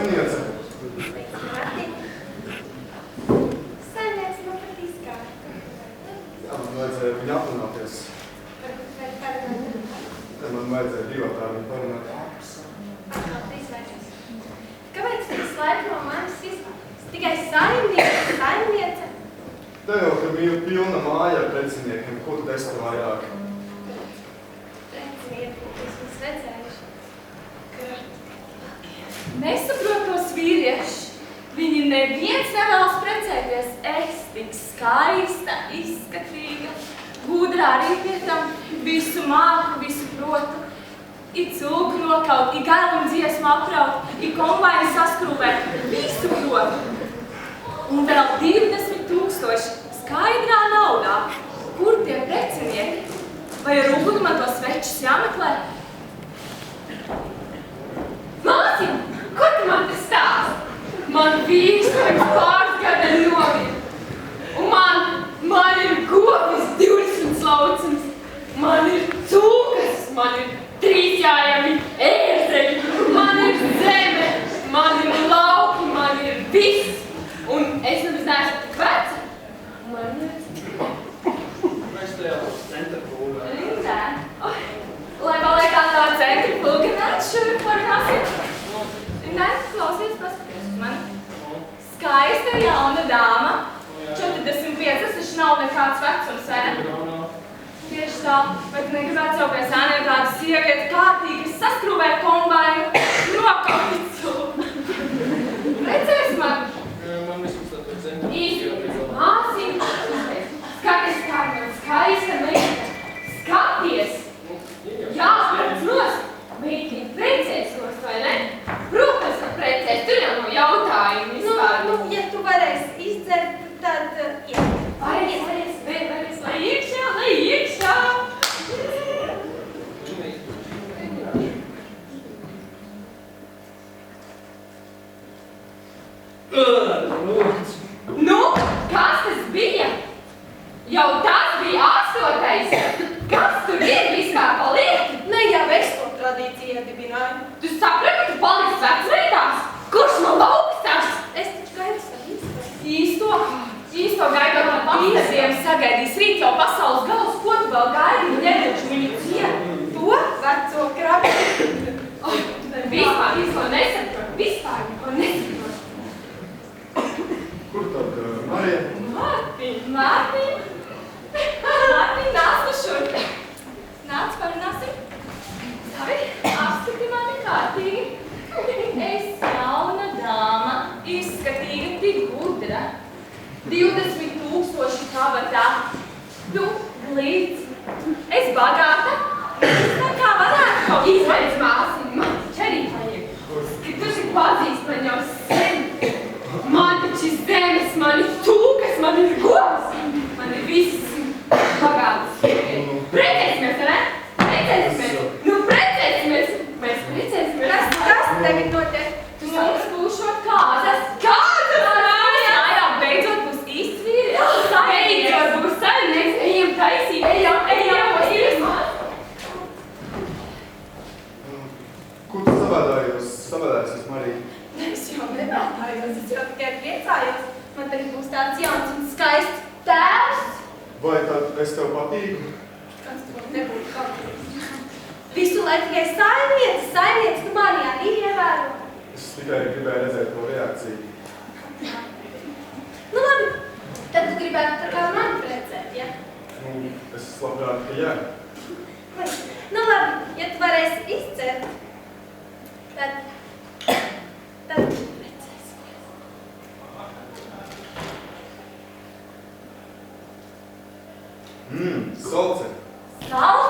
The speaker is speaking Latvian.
saimniece. Sveicināti. Saimniece man pat izgāja. Jā, man vajadzēja viņu aprunāties. Varbūt vajag parunāt. Tad man vajadzēja divatā viņu parunāt. Kāpēc visu laiku no manis izvārds? Tikai saimniece. Te jau, ka bija pilna māja ar preciniekiem, ko tu esi vairāk? Precinieki, vismaz redzējuši. Nesaprot tos vīrieši. Viņi neviens nevēlas precēties. Es tik skaista, izskatīga, gudrā arī pie tam. Visu māku, visu protu. I cūku nokaut, I galumu dziesmu apraut, I kombaini saskrūvēt. Visu protu. Un vēl 20,000 skaidrā naudā. Kur tie precinieki? Vai ar uguni man tos večus jāmeklē? Māsiņ, ko tu man te stāst? Man vīrs pirms pāris gada nomira. Un man ir govis 20 lauciņas. Man ir cūkas, man ir 3 jājami ērzeļi. Man ir zeme, man ir lauki, man ir viss. Un es nemaz neesmu tik veca. Man Mēs tajā centrifūgā. Rindē. Lai vēl liekas tā centrifūga nāc šurp parunāsim. Rindē, klausies, paskaties uz mani. Skaista jauna dāma. 45, taču nav nekāds vecums, vai ne? Tieši tā, vai tu negribētu savu pie sēniem tādu sievieti kārtīgi saskrūvēt kombainu, nokavicu? Redzēs man? Man vismaz tā pēc centrifūgā. īsti. Māsiņ, skaties, kā man skaista meita. Skaties! Jā, protams, meitiņa precēsos, vai ne? Protams, ka precēs, tur jau nav jautājumu vispār. Ja tu varēsi izdzert, tad Varēs, lai iekšā! Nu, kas tas bija? Jau tas bija 8. Kas tur ir vispār paliek? Ne jau es to tradīciju iedibināju. Tu saprati, ka tu paliksi vecmeitās? Kurš man augstās? Es taču gaidu savu Īsto gaidot no pastaziem sagaidīs rīt jau pasaules galus, ko tu vēl gaidi, ņemot viņu cienu. to veco krabi. Vispār neko nesaprot. Kur tad Marija? Mārtiņ, nāc nu šurp. Nāc, parunāsim. Labi, apskati mani kārtīgi. Es jauna dāma, izskatīga, tik gudra. 20,000 kabatā. Tu glīts. Es bagāta. Kā varētu kaut ko? Izveic māsiņu, man taču arī vajag. Ka tu šeit pazīst man jau sen. Man taču ir zemes, man ir cūkas, man ir govs. Man ir viss bagātas. Precēsimies, vai ne? Precēsimies. Nu, precēsimies. Mēs precēsimies. Kas tagad notiek? Mums būšot kādas. Kādas? Jā, beidzot būs īsts vīrietis. Beidzot būs saimnieks. Ejam taisīt. Ejam. Kur tu savādājies, Marija? Es jau nevētājos, es jau tikai priecājos. Man tagad būs tāds jauns un skaists tēvs. Vai tad es tev patīku? Kas to nebūtu kaut. Visu laiku tikai saimniece, tu mani arī ievēro. Es tikai gribēju redzēt to reakciju. Nu labi, tad tu gribētu tā kā mani precēt, ja? Es labprāt, ka jā. Nu labi, ja tu varēsi izcert, tad precēsimies. Salce. Salce?